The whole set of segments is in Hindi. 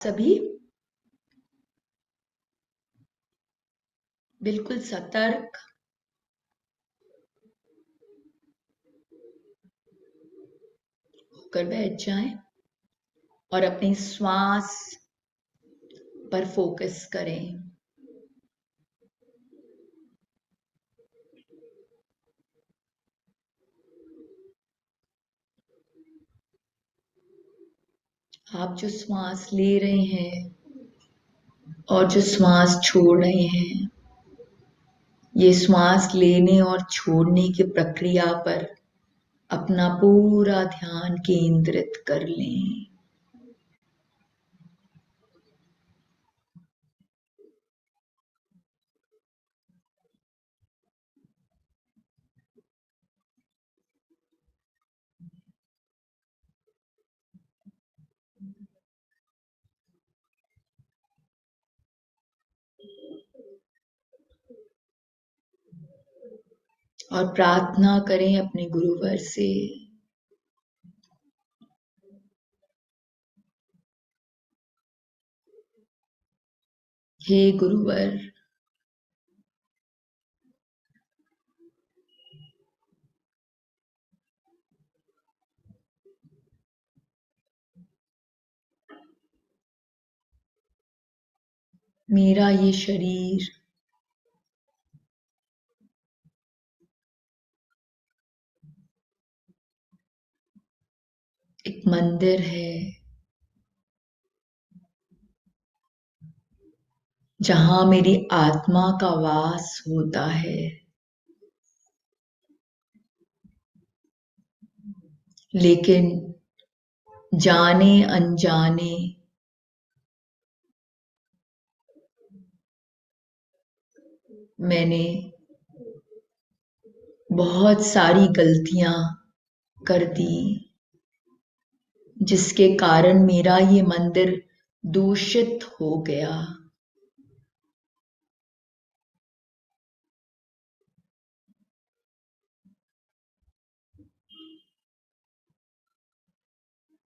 सभी बिल्कुल सतर्क होकर बैठ जाएं और अपनी श्वास पर फोकस करें। आप जो श्वास ले रहे हैं और जो श्वास छोड़ रहे हैं, ये श्वास लेने और छोड़ने की प्रक्रिया पर अपना पूरा ध्यान केंद्रित कर लें। और प्रार्थना करें अपने गुरुवर से। हे गुरुवर, मेरा ये शरीर एक मंदिर है जहां मेरी आत्मा का वास होता है। लेकिन जाने अनजाने मैंने बहुत सारी गलतियां कर दी, जिसके कारण मेरा ये मंदिर दूषित हो गया।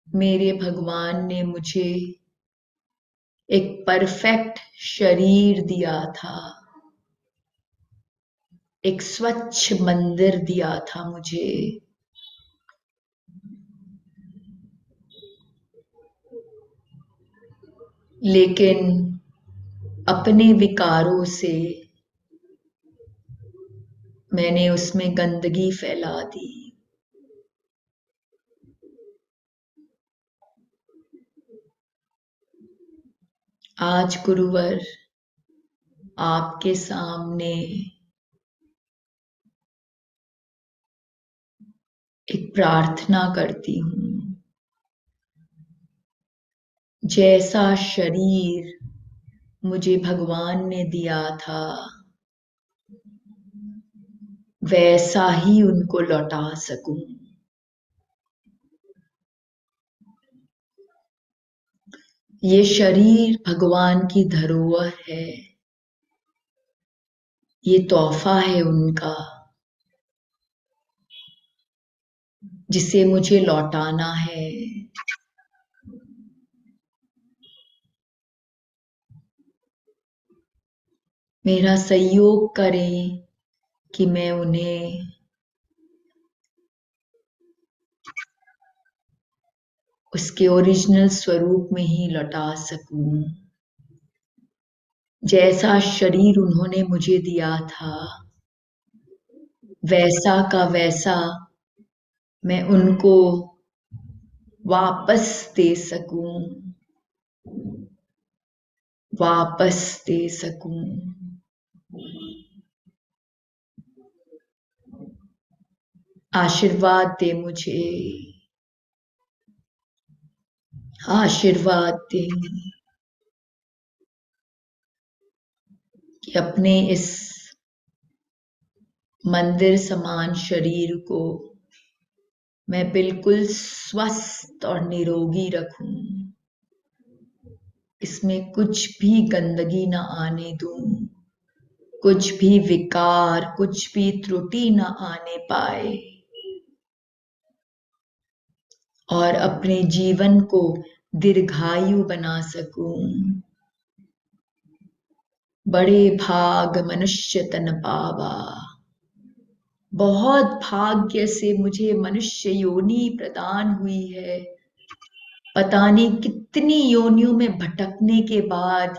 मेरे भगवान ने मुझे एक परफेक्ट शरीर दिया था, एक स्वच्छ मंदिर दिया था मुझे। लेकिन अपने विकारों से मैंने उसमें गंदगी फैला दी। आज गुरुवर आपके सामने एक प्रार्थना करती हूँ। जैसा शरीर मुझे भगवान ने दिया था, वैसा ही उनको लौटा सकूं। ये शरीर भगवान की धरोहर है, ये तोहफा है उनका, जिसे मुझे लौटाना है। मेरा सहयोग करें कि मैं उन्हें उसके ओरिजिनल स्वरूप में ही लौटा सकूं। जैसा शरीर उन्होंने मुझे दिया था, वैसा का वैसा मैं उनको वापस दे सकूं, वापस दे सकूं। आशीर्वाद दे मुझे, आशीर्वाद दे कि अपने इस मंदिर समान शरीर को मैं बिल्कुल स्वस्थ और निरोगी रखूं। इसमें कुछ भी गंदगी ना आने दूं, कुछ भी विकार, कुछ भी त्रुटि ना आने पाए। और अपने जीवन को दीर्घायु बना सकूं। बड़े भाग मनुष्य तन पावा, बहुत भाग्य से मुझे मनुष्य योनि प्रदान हुई है। पता नहीं कितनी योनियों में भटकने के बाद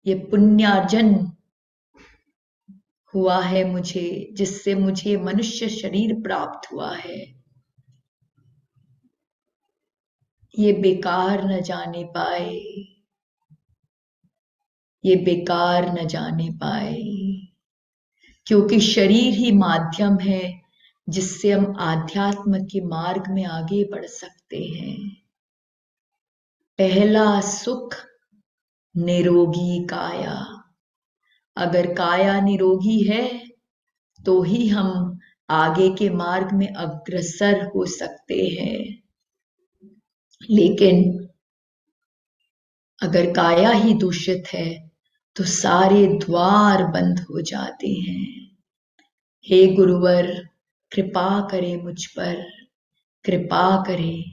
ये पुण्यार्जन हुआ है मुझे, जिससे मुझे मनुष्य शरीर प्राप्त हुआ है। ये बेकार न जाने पाए, ये बेकार न जाने पाए, क्योंकि शरीर ही माध्यम है जिससे हम आध्यात्म के मार्ग में आगे बढ़ सकते हैं। पहला सुख निरोगी काया। अगर काया निरोगी है तो ही हम आगे के मार्ग में अग्रसर हो सकते हैं। लेकिन अगर काया ही दूषित है तो सारे द्वार बंद हो जाते हैं। हे गुरुवर, कृपा करे मुझ पर, कृपा करे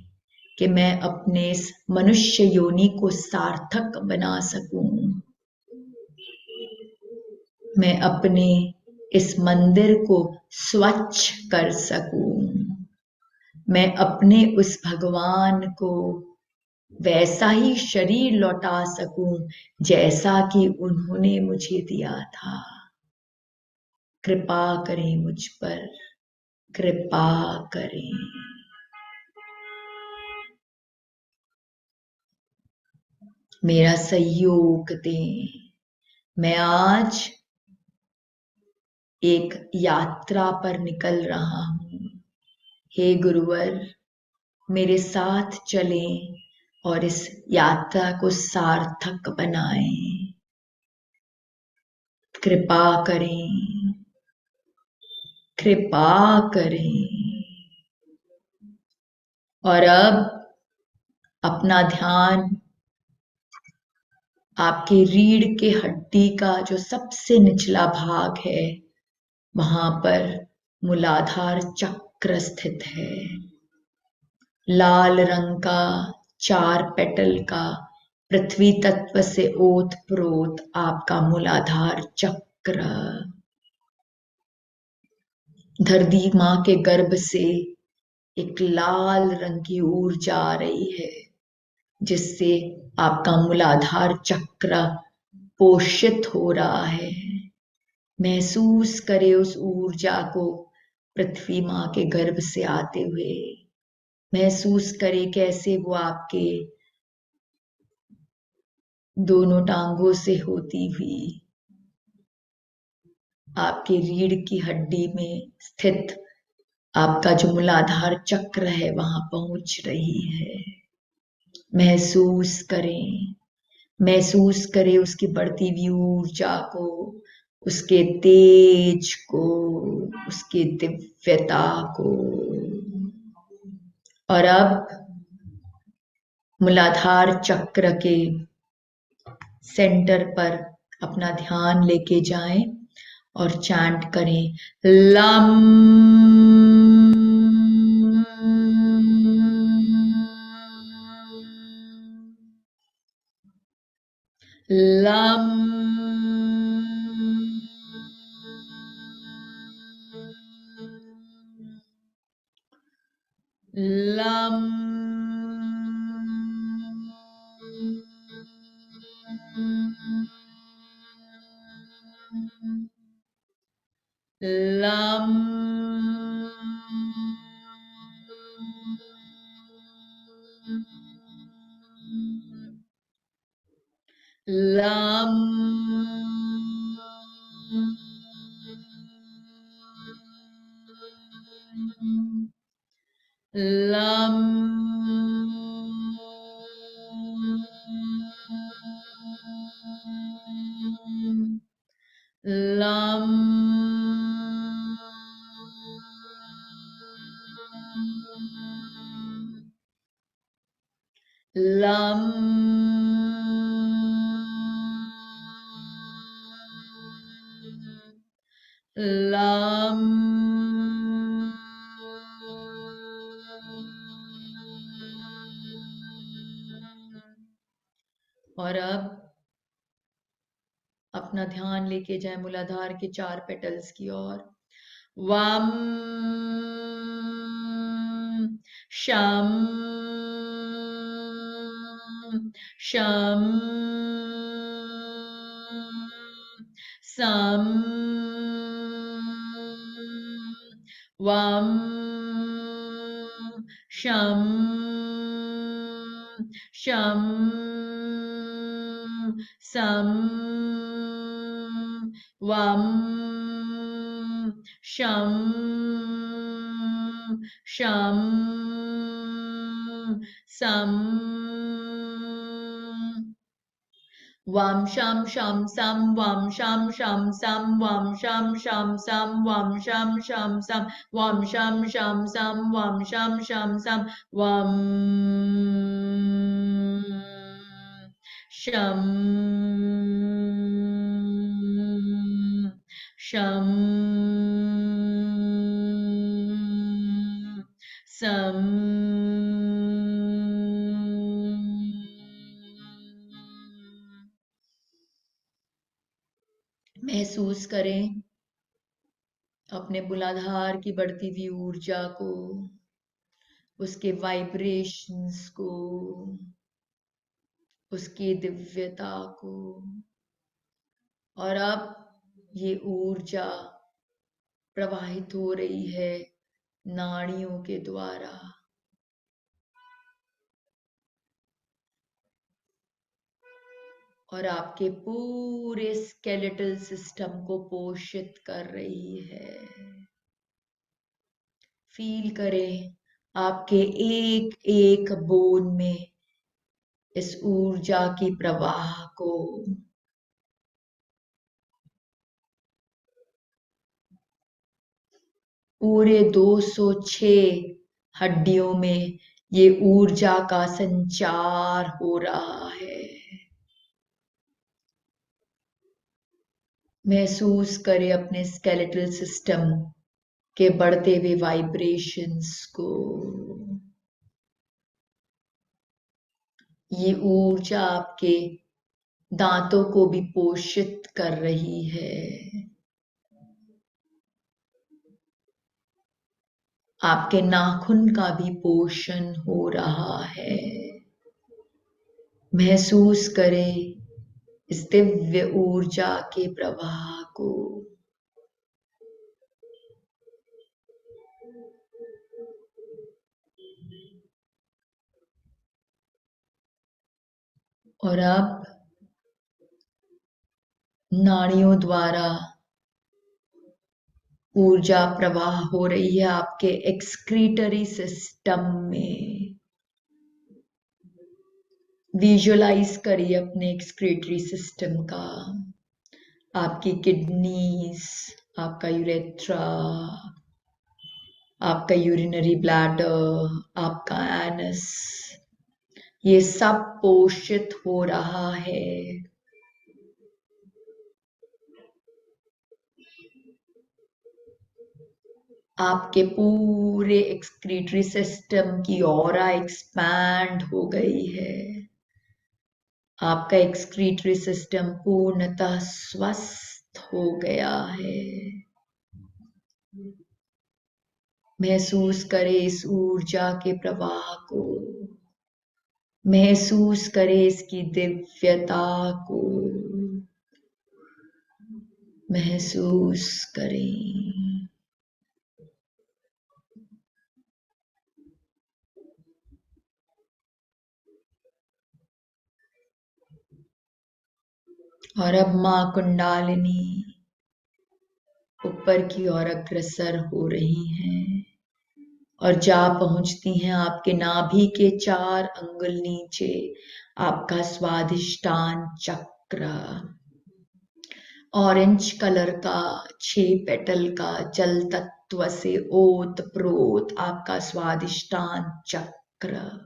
कि मैं अपने इस मनुष्य योनि को सार्थक बना सकूं। मैं अपने इस मंदिर को स्वच्छ कर सकूं। मैं अपने उस भगवान को वैसा ही शरीर लौटा सकूं जैसा कि उन्होंने मुझे दिया था। कृपा करें मुझ पर, कृपा करें। मेरा सहयोग दें। मैं आज एक यात्रा पर निकल रहा हूं। हे गुरुवर, मेरे साथ चलें और इस यात्रा को सार्थक बनाएं। कृपा करें, कृपा करें। और अब अपना ध्यान आपके रीढ़ के हड्डी का जो सबसे निचला भाग है वहां पर मूलाधार चक्र स्थित है। लाल रंग का 4 पेटल का पृथ्वी तत्व से ओत प्रोत आपका मूलाधार चक्र। धरती मां के गर्भ से एक लाल रंग की ऊर्जा आ रही है जिससे आपका मूलाधार चक्र पोषित हो रहा है। महसूस करें उस ऊर्जा को पृथ्वी मां के गर्भ से आते हुए। महसूस करें कैसे वो आपके दोनों टांगों से होती हुई आपके रीढ़ की हड्डी में स्थित आपका जो मूलाधार चक्र है वहां पहुंच रही है। महसूस करें, महसूस करें उसकी बढ़ती हुई ऊर्जा को, उसके तेज को, उसकी दिव्यता को। और अब मूलाधार चक्र के सेंटर पर अपना ध्यान लेके जाएं और चैंट करें lump lump lump lump lump lump lump lump lump और अब अपना ध्यान लेके जाए मूलाधार के 4 पेटल्स की ओर। वम शम शम सम वम शम शम सम वम शम शम सम वम शम शम सम वम शम शम सम वम शम शम सम वम शम शम सम वम शम शम सम वम शम शम सम वम शम शम सम महसूस करें अपने मूलाधार की बढ़ती हुई ऊर्जा को, उसके वाइब्रेशंस को, उसकी दिव्यता को। और अब ये ऊर्जा प्रवाहित हो रही है नाड़ियों के द्वारा, और आपके पूरे स्केलेटल सिस्टम को पोषित कर रही है। फील करें आपके एक एक बोन में इस ऊर्जा की प्रवाह को। पूरे 206 हड्डियों में ये ऊर्जा का संचार हो रहा है। महसूस करें अपने स्केलेटल सिस्टम के बढ़ते हुए वाइब्रेशंस को। ये ऊर्जा आपके दांतों को भी पोषित कर रही है, आपके नाखून का भी पोषण हो रहा है। महसूस करें इस दिव्य ऊर्जा के प्रवाह को। और अब नाड़ियों द्वारा ऊर्जा प्रवाह हो रही है आपके एक्सक्रीटरी सिस्टम में। विजुअलाइज करिए अपने एक्सक्रीटरी सिस्टम का, आपकी किडनीज, आपका यूरेथ्रा, आपका यूरिनरी ब्लैडर, आपका एनस, ये सब पोषित हो रहा है। आपके पूरे एक्सक्रीटरी सिस्टम की ऑरा एक्सपैंड हो गई है। आपका एक्सक्रीटरी सिस्टम पूर्णतः स्वस्थ हो गया है। महसूस करें इस ऊर्जा के प्रवाह को। महसूस करें इसकी दिव्यता को। महसूस करें। और अब मां कुंडालिनी ऊपर की ओर अग्रसर हो रही हैं और जा पहुंचती हैं आपके नाभि के 4 अंगुल नीचे आपका स्वादिष्टान चक्र। ऑरेंज कलर का 6 पेटल का जल तत्व से ओत प्रोत आपका स्वादिष्टान चक्र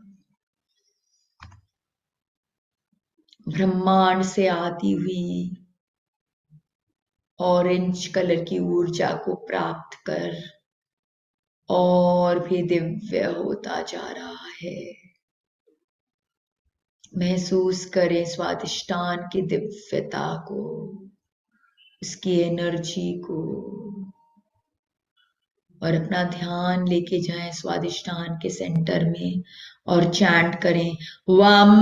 ब्रह्मांड से आती हुई ऑरेंज कलर की ऊर्जा को प्राप्त कर और भी दिव्य होता जा रहा है। महसूस करें स्वादिष्टान की दिव्यता को, उसकी एनर्जी को, और अपना ध्यान लेके जाएं स्वादिष्टान के सेंटर में और चैंट करें वम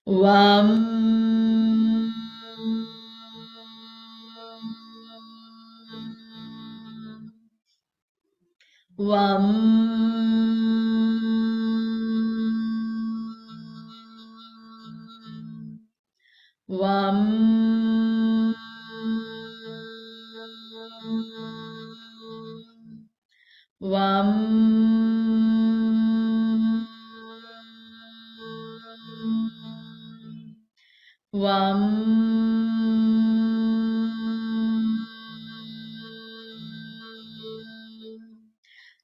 वम वम वम वम वम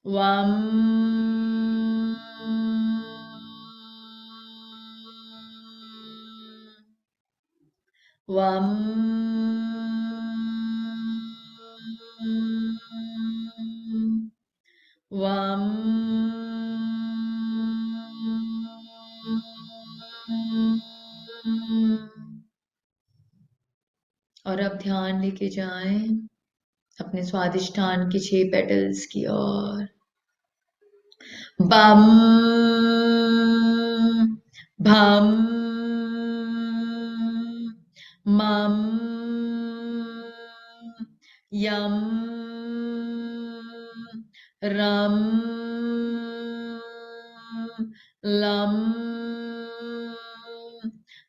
वम वम वम और अब ध्यान लेके जाएं अपने स्वादिष्टान के 6 पेटल्स की ओर। बम भम मम यम रम लम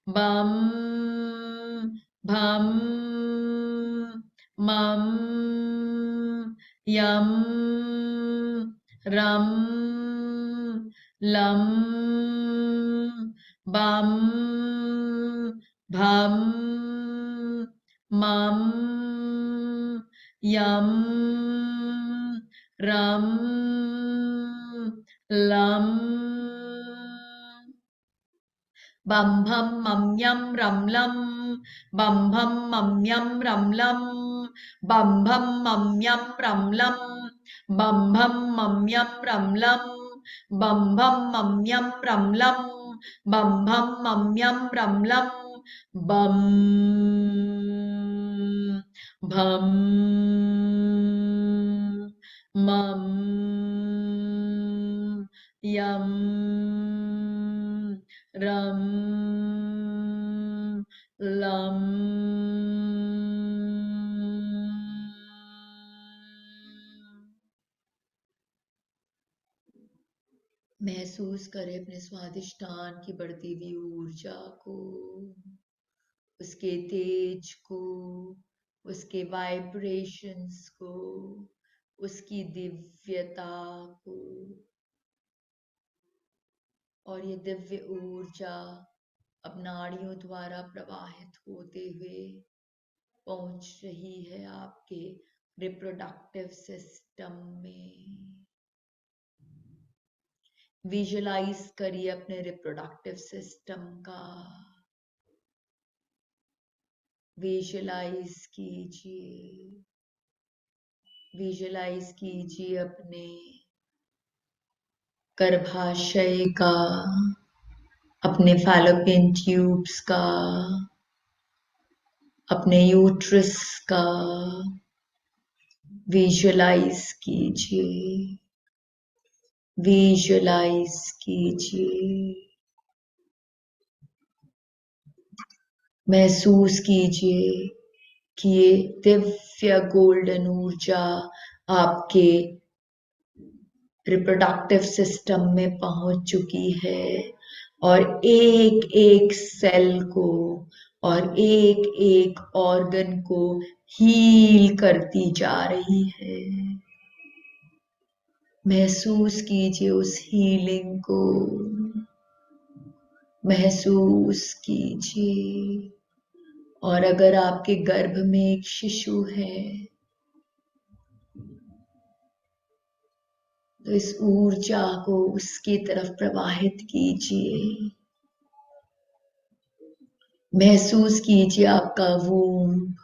बम भम मम यम रम लम बम भम मम यम रम लम बम भम मम यम रम लम बम भम मम यम रम लम बम भम मम यम रम लम बम भम मम यम रम लम बम भम मम यम रम लम बम भम मम यम रम लम बम भम मम यम रम लम महसूस करें अपने स्वादिष्टान की बढ़ती हुई ऊर्जा को, उसके तेज को, उसके वाइब्रेशंस को, उसकी दिव्यता को। और ये दिव्य ऊर्जा अब नाड़ियों द्वारा प्रवाहित होते हुए पहुंच रही है आपके रिप्रोडक्टिव सिस्टम में। विजुलाइज करिए अपने रिप्रोडक्टिव सिस्टम का, विजुलाइज कीजिए, विजुलाइज कीजिए अपने गर्भाशय का, अपने फैलोपियन ट्यूब्स का, अपने यूट्रस का विजुलाइज कीजिए, विजुलाइज कीजिए। महसूस कीजिए कि ये दिव्य गोल्डन ऊर्जा आपके रिप्रोडक्टिव सिस्टम में पहुंच चुकी है और एक एक सेल को और एक एक ऑर्गन को हील करती जा रही है। महसूस कीजिए उस हीलिंग को, महसूस कीजिए। और अगर आपके गर्भ में एक शिशु है तो इस ऊर्जा को उसकी तरफ प्रवाहित कीजिए। महसूस कीजिए आपका वूम्ब,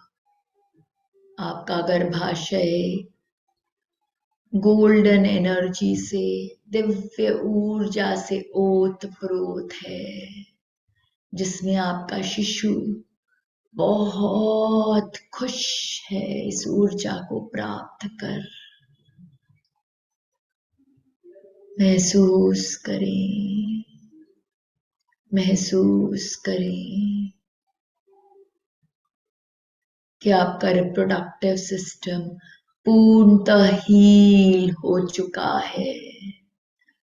आपका गर्भाशय गोल्डन एनर्जी से, दिव्य ऊर्जा से ओत प्रोत है, जिसमें आपका शिशु बहुत खुश है इस ऊर्जा को प्राप्त कर। महसूस करें, महसूस करें कि आपका रिप्रोडक्टिव सिस्टम पूर्णतः हील हो चुका है,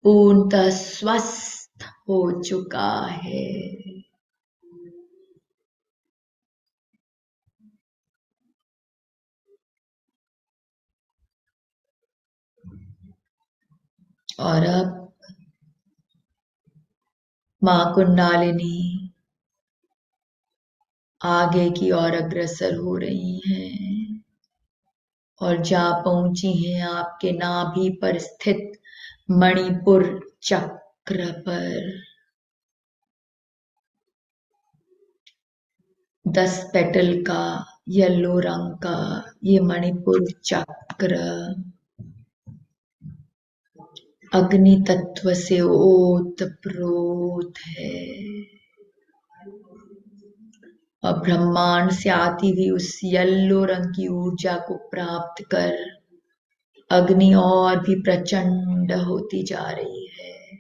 पूर्णतः स्वस्थ हो चुका है। और अब मां कुंडालिनी आगे की ओर अग्रसर हो रही हैं और जा पहुंची हैं आपके नाभि पर स्थित मणिपुर चक्र पर। 10 पेटल का येलो रंग का ये मणिपुर चक्र अग्नि तत्व से ओतप्रोत है और ब्रह्मांड से आती हुई उस येलो रंग की ऊर्जा को प्राप्त कर अग्नि और भी प्रचंड होती जा रही है।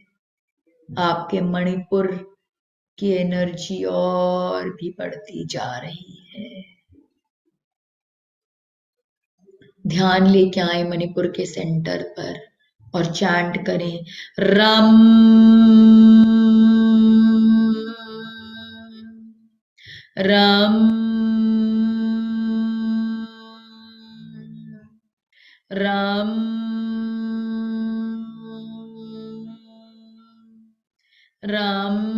आपके मणिपुर की एनर्जी और भी बढ़ती जा रही है। ध्यान लेके आए मणिपुर के सेंटर पर और चैंट करें रम रम रम रम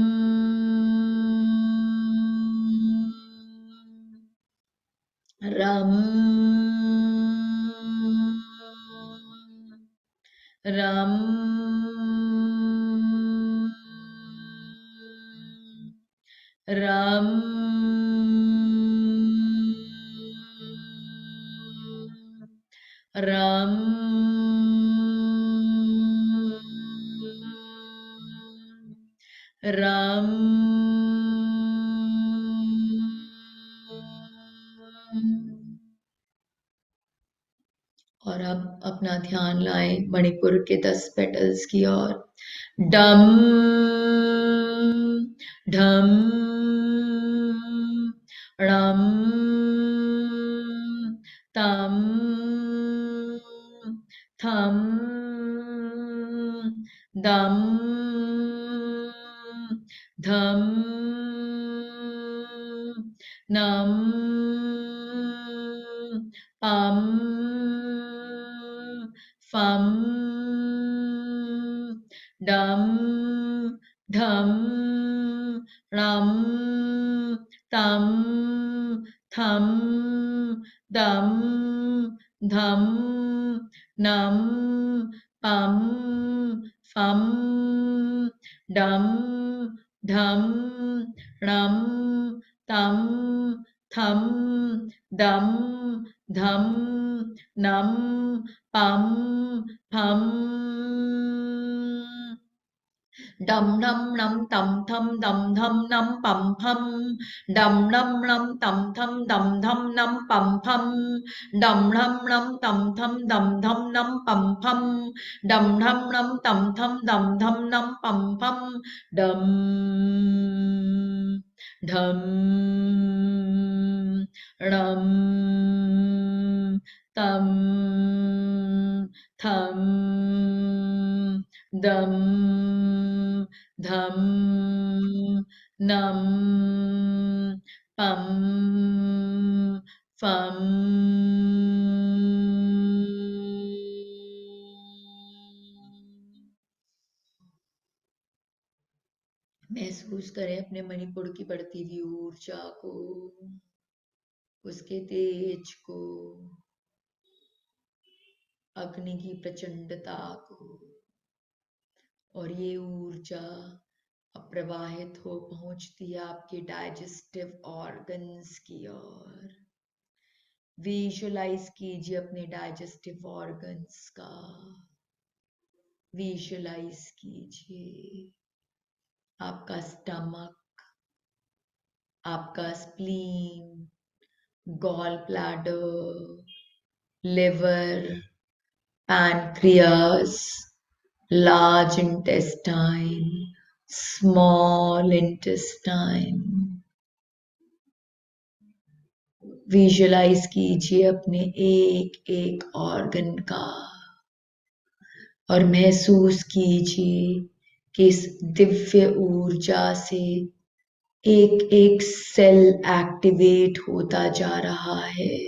रम रम रम रम रम और अब अपना ध्यान लाएं मणिपुर के 10 पेटल्स की ओर। डम ढम णम तम थम दम धम नम पम फम डम ढम णम तम थम दम धम नम पम फम डम ढम णम तम थम दम धम नम पम फम डम नम नम तम थम दम धम नम पम फम डम नम नम तम थम दम धम नम पम फम डम नम नम तम थम दम धम नम पम फम डम नम नम तम थम दम धम नम पम फम डम ढम णम तम थम दम धम नम पम फम। महसूस करें अपने मणिपुर की बढ़ती हुई ऊर्जा को, उसके तेज को, अग्नि की प्रचंडता को। और ये ऊर्जा अब प्रवाहित हो पहुंचती है आपके डाइजेस्टिव ऑर्गन्स की ओर। विजुलाइज कीजिए अपने डाइजेस्टिव ऑर्गन्स का, विजुलाइज कीजिए आपका स्टमक, आपका spleen, gall bladder, liver, pancreas, large intestine, small intestine. Visualise कीजिए अपने एक एक ऑर्गन का और महसूस कीजिए कि इस दिव्य ऊर्जा से एक एक सेल एक्टिवेट होता जा रहा है।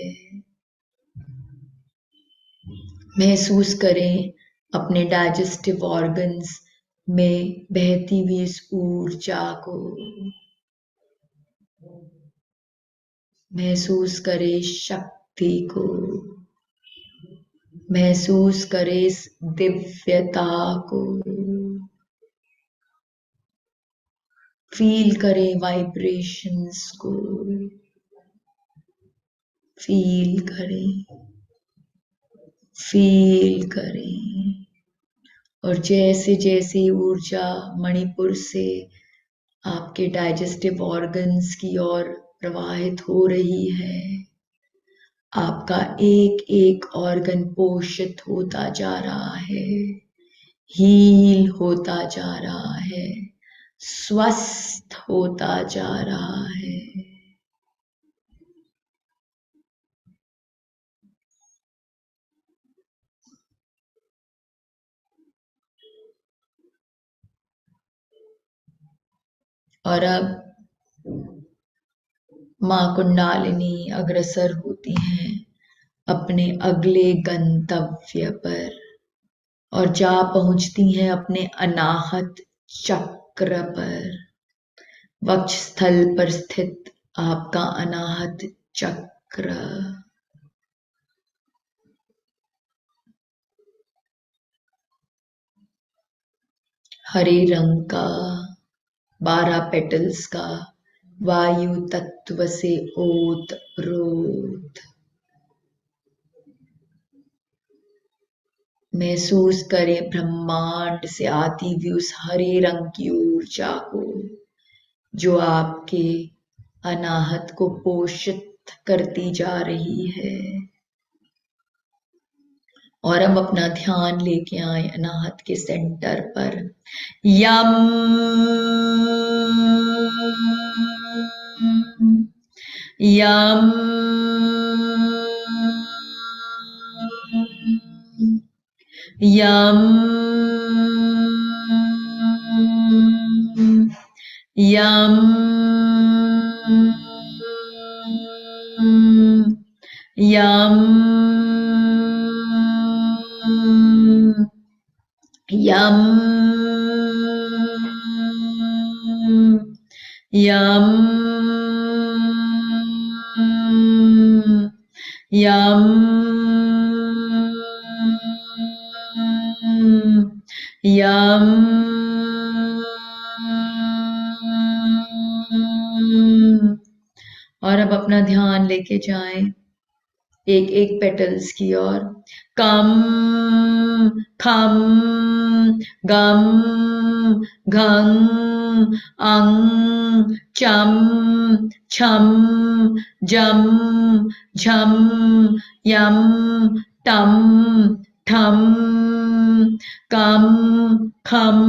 महसूस करें अपने डाइजेस्टिव ऑर्गन्स में बहती हुई इस ऊर्जा को। महसूस करें शक्ति को, महसूस करें इस दिव्यता को, फील करें वाइब्रेशंस को, फील करें, फील करें। और जैसे जैसे ऊर्जा मणिपुर से आपके डाइजेस्टिव ऑर्गन्स की ओर प्रवाहित हो रही है, आपका एक एक ऑर्गन पोषित होता जा रहा है, हील होता जा रहा है, स्वस्थ होता जा रहा है। और अब मां कुंडालिनी अग्रसर होती हैं अपने अगले गंतव्य पर और जा पहुंचती हैं अपने अनाहत चक्र पर। वक्षस्थल पर स्थित आपका अनाहत चक्र, हरे रंग का 12 पेटल्स का वायु तत्व से ओतप्रोत। महसूस करें ब्रह्मांड से आती हुई उस हरे रंग की ऊर्जा को जो आपके अनाहत को पोषित करती जा रही है। और हम अपना ध्यान लेके आए अनाहत के सेंटर पर। यम यम यम यम यम यम यम यम यम और अब अपना ध्यान लेके जाएं एक एक पेटल्स की ओर। कम खम गम घं अंग चम छम जम झम यम टम ठम कम खम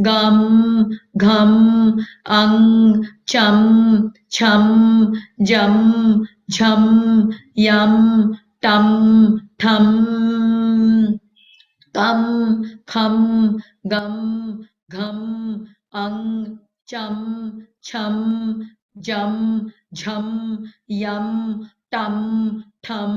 गम घम अंग चम छम जम झम यम टम ठम कम खम गम घम अंग चम छम जम झम यम टम ठम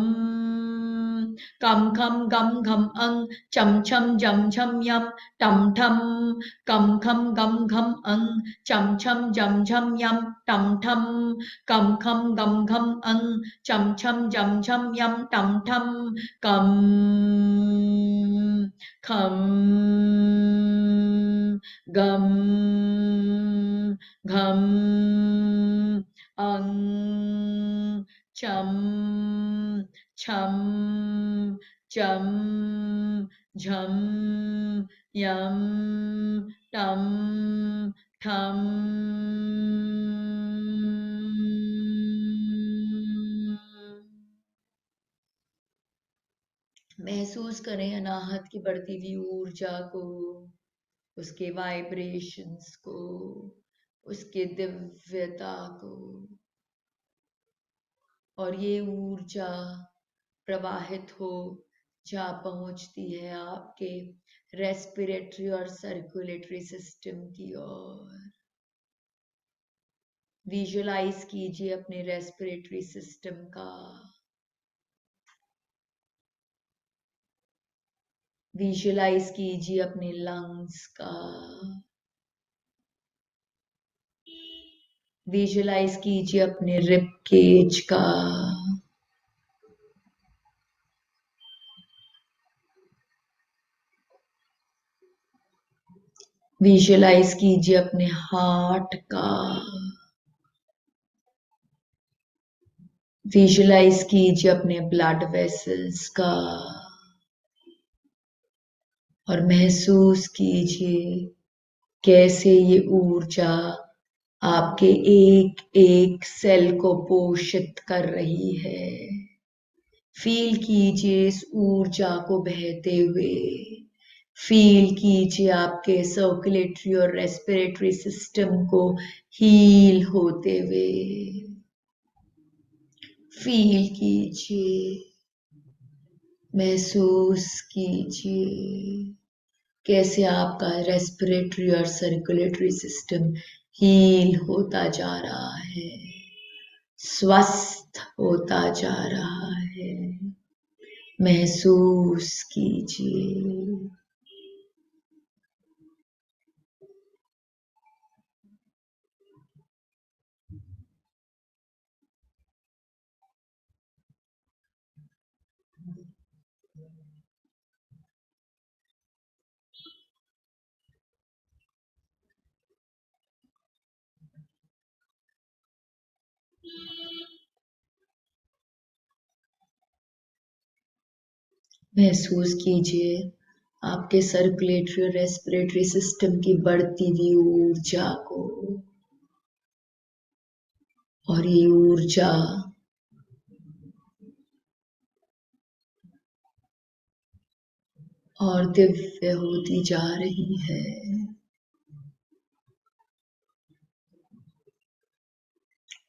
कम खम गम घम अंग चम छम जम झम यम टम ठम कम खम गम घम अंग चम छम जम झम यम टम ठम कम खम गम घम अंग चम छम जम झम यम टम ठम कम खम गम घम अंग चम छम चम झम यम टम ठम। महसूस करें अनाहत की बढ़ती हुई ऊर्जा को, उसके वाइब्रेशंस को, उसके दिव्यता को। और ये ऊर्जा प्रवाहित हो जा पहुंचती है आपके रेस्पिरेटरी और सर्कुलेटरी सिस्टम की ओर। विजुलाइज कीजिए अपने रेस्पिरेटरी सिस्टम का, विजुलाइज कीजिए अपने लंग्स का, विजुलाइज कीजिए अपने रिब केज का, विजुलाइज कीजिए अपने हार्ट का, विजुलाइज कीजिए अपने ब्लड वेसल्स का। और महसूस कीजिए कैसे ये ऊर्जा आपके एक एक सेल को पोषित कर रही है। फील कीजिए इस ऊर्जा को बहते हुए, फील कीजिए आपके सर्कुलेटरी और रेस्पिरेटरी सिस्टम को हील होते हुए। फील कीजिए, महसूस कीजिए कैसे आपका रेस्पिरेटरी और सर्कुलेटरी सिस्टम हील होता जा रहा है, स्वस्थ होता जा रहा है। महसूस कीजिए। महसूस कीजिए आपके सर्कुलेटरी और रेस्पिरेटरी सिस्टम की बढ़ती हुई ऊर्जा को। और ये ऊर्जा और दिव्य होती जा रही है।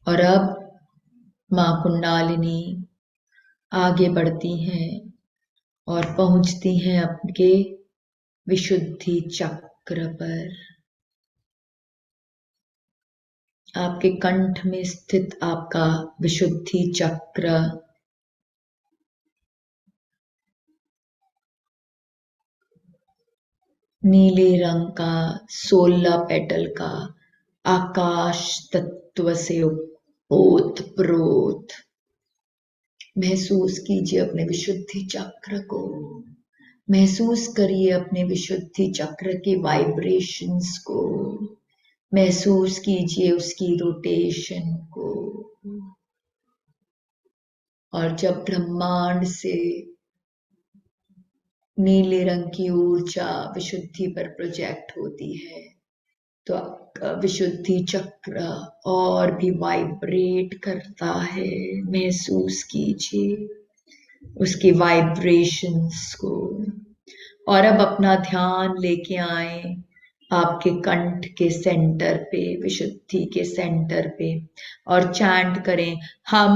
और अब मां कुंडालिनी आगे बढ़ती हैं और पहुंचती हैं आपके विशुद्धि चक्र पर। आपके कंठ में स्थित आपका विशुद्धि चक्र नीले रंग का 16 पेटल का आकाश तत्व से ओतप्रोत। महसूस कीजिए अपने विशुद्धि चक्र को, महसूस करिए अपने विशुद्धि चक्र के वाइब्रेशंस को, महसूस कीजिए उसकी रोटेशन को। और जब ब्रह्मांड से नीले रंग की ऊर्जा विशुद्धि पर प्रोजेक्ट होती है तो आपका विशुद्धि चक्र और भी वाइब्रेट करता है। महसूस कीजिए उसकी वाइब्रेशंस को। और अब अपना ध्यान लेके आए आपके कंठ के सेंटर पे, विशुद्धि के सेंटर पे, और चैंट करें हम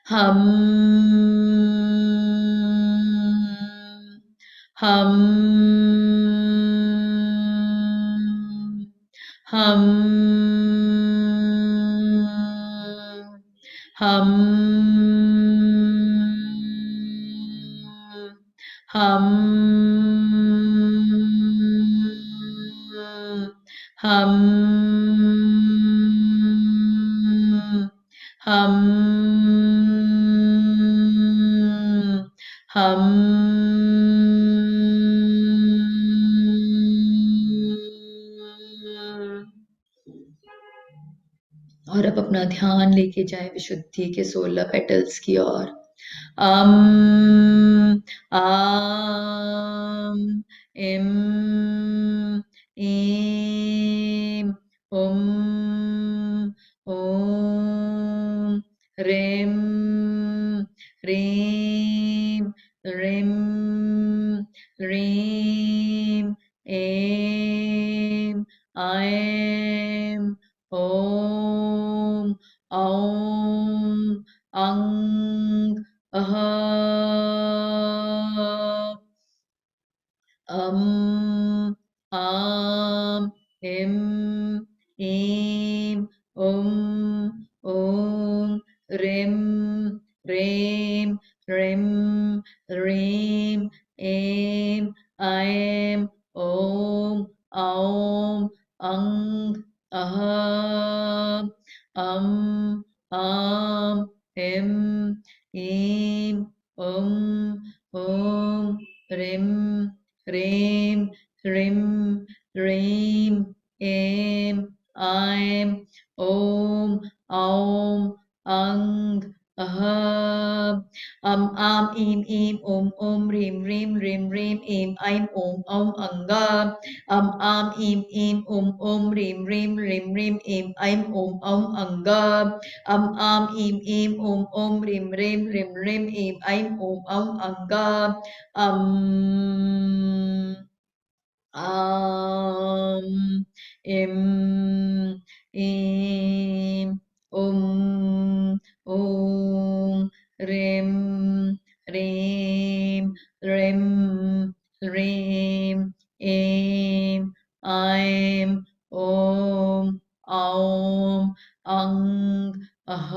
हम हम हम हम हम हम हम हम और अब अपना ध्यान लेके जाए विशुद्धि के 16 पेटल्स की ओर। अम आम इम ईम उम ओम रेम रीम रिम रीम एम ऐम ओम औम अंग अह अम आम इम ईम उम ओम रिम रेम रिम रीम एम ऐम ओम औम अंग अह अम आम इम ईम उम ओम रिम रेम रिम रीम एम ऐम ओम औम अंग अह आम ईम ओम रीम एम ऐम ओम औम अंगा आम ईम ओम रीम एम ऐम ओम औम अंगा आम ईम ओम रीम एम ऐम ओम औम अंगा अम आम इम ईम उम ओम रिम रीम रिम रीम एम ऐम ओम औम अंग अह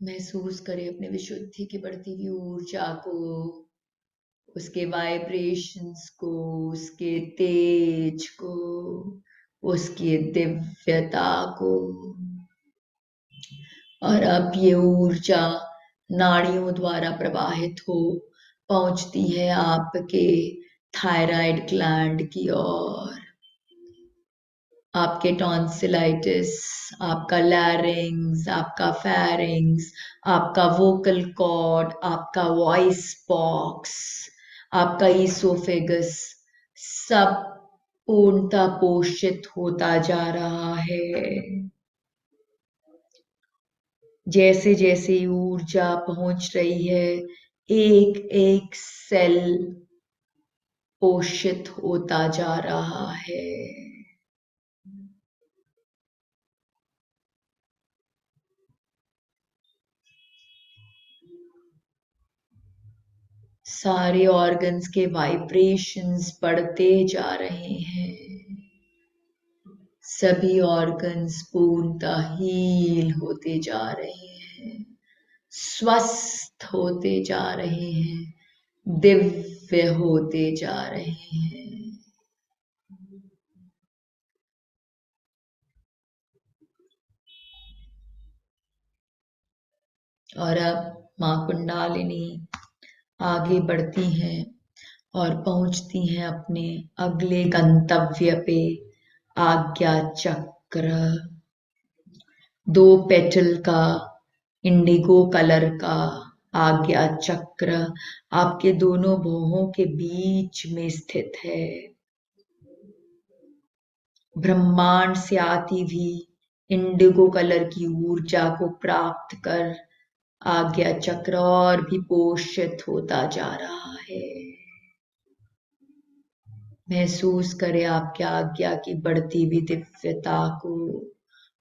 महसूस करें अपने विशुद्धि की बढ़ती हुई ऊर्जा को, उसके वाइब्रेशंस को, उसके तेज को, उसकी दिव्यता को। और अब ये ऊर्जा नाड़ियों द्वारा प्रवाहित हो पहुंचती है आपके थायराइड ग्लैंड की ओर। आपके टॉन्सिलाइटिस, आपका लैरिंग्स, आपका फेरिंग्स, आपका वोकल कॉर्ड, आपका वॉइस बॉक्स, आपका ईसोफेगस, सब पूर्णतः पोषित होता जा रहा है। जैसे जैसे ऊर्जा पहुंच रही है, एक एक सेल पोषित होता जा रहा है। सारे ऑर्गन्स के वाइब्रेशंस बढ़ते जा रहे हैं। सभी ऑर्गन्स पूर्णतः हील होते जा रहे हैं, स्वस्थ होते जा रहे हैं, दिव्य होते जा रहे हैं। और अब मां कुंडालिनी आगे बढ़ती हैं और पहुंचती हैं अपने अगले गंतव्य पे, आज्ञा चक्र। 2 पेटल का इंडिगो कलर का आज्ञा चक्र आपके दोनों भौहों के बीच में स्थित है। ब्रह्मांड से आती हुई इंडिगो कलर की ऊर्जा को प्राप्त कर आज्ञा चक्र और भी पोषित होता जा रहा है। महसूस करें आपके आज्ञा की बढ़ती हुई दिव्यता को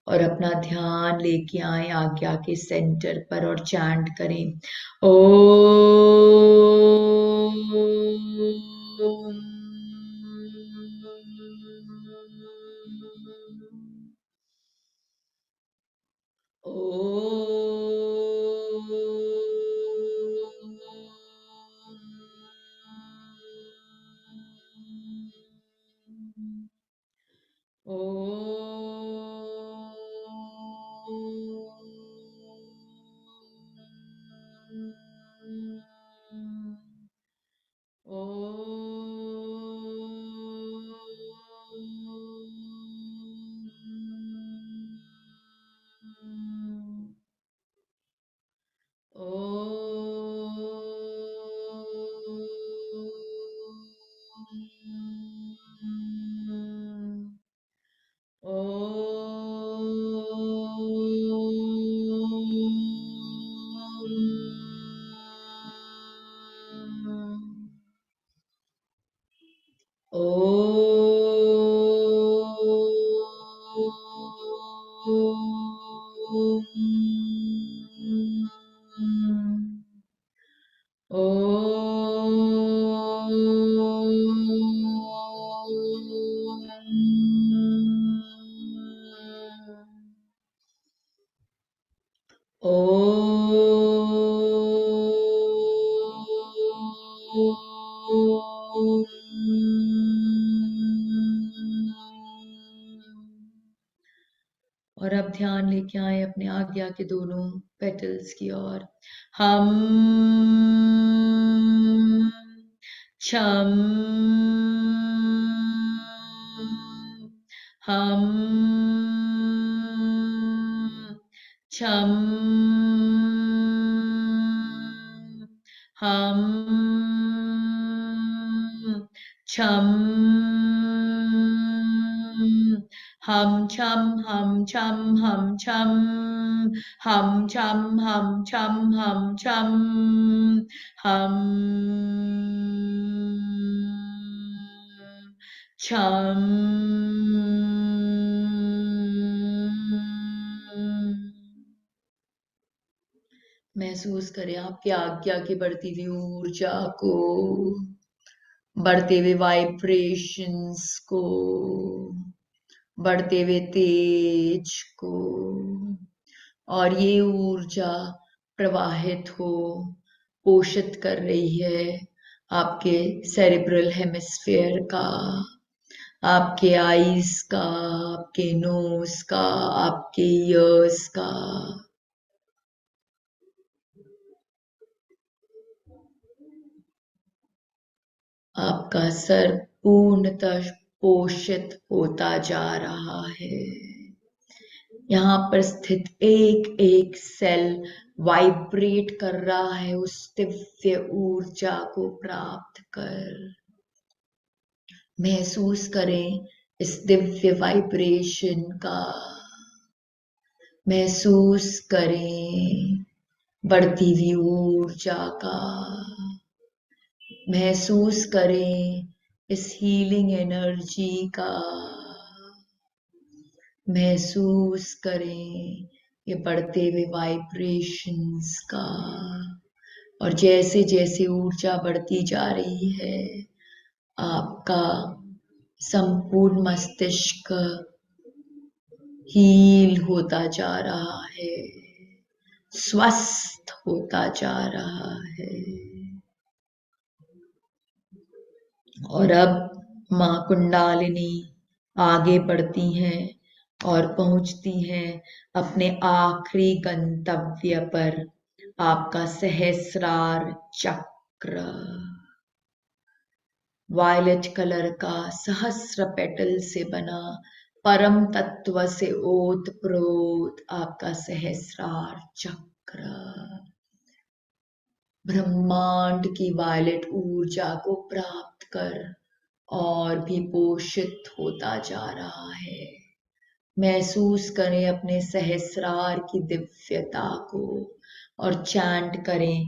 और अपना ध्यान लेके आए आज्ञा के सेंटर पर और चैंट करें ओम। और अब ध्यान लेके आए अपने आज्ञा के दोनों पेटल्स की ओर। हम छम हम छम हम छम हम छम हम छम हम छम हम छम हम छम हम छम हम छम। महसूस करें आपकी आज्ञा की बढ़ती हुई ऊर्जा को, बढ़ते हुए वाइब्रेशंस को, बढ़ते हुए तेज को, और ये ऊर्जा प्रवाहित हो, पोषित कर रही है आपके सेरेब्रल हेमिस्फेयर का, आपके आईज का, आपके नोज का, आपके ईयर्स का। आपका सर पूर्णतः पोषित होता जा रहा है। यहाँ पर स्थित एक एक सेल वाइब्रेट कर रहा है उस दिव्य ऊर्जा को प्राप्त कर। महसूस करें इस दिव्य वाइब्रेशन का, महसूस करें बढ़ती हुई ऊर्जा का, महसूस करें इस हीलिंग एनर्जी का, महसूस करें ये बढ़ते हुए वाइब्रेशंस का। और जैसे जैसे ऊर्जा बढ़ती जा रही है, आपका संपूर्ण मस्तिष्क हील होता जा रहा है, स्वस्थ होता जा रहा है। और अब मां कुंडालिनी आगे बढ़ती हैं और पहुंचती हैं अपने आखिरी गंतव्य पर, आपका सहस्रार चक्र। वायलेट कलर का सहस्र पेटल से बना परम तत्व से ओतप्रोत आपका सहस्रार चक्र ब्रह्मांड की वायलेट ऊर्जा को प्राप्त कर और भी पोषित होता जा रहा है। महसूस करें अपने सहस्रार की दिव्यता को और चैंट करें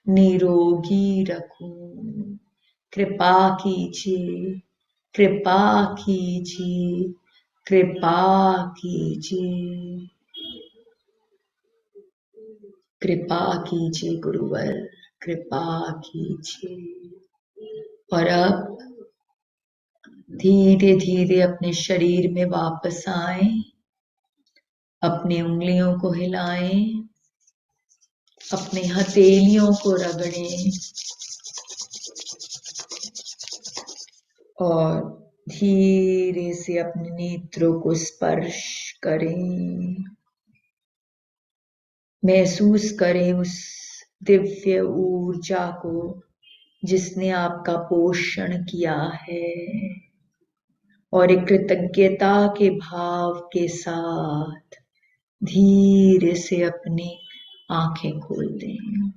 निरोगी रखूं। कृपा कीजिए, कृपा कीजिए, कृपा कीजिए, कृपा कीजिए गुरुवर, कृपा कीजिए। और अब धीरे धीरे अपने शरीर में वापस आए, अपनी उंगलियों को हिलाएं, अपने हथेलियों को रगड़ें और धीरे से अपने नेत्रों को स्पर्श करें। महसूस करें उस दिव्य ऊर्जा को जिसने आपका पोषण किया है, और एक कृतज्ञता के भाव के साथ धीरे से अपनी आंखें खोल दें।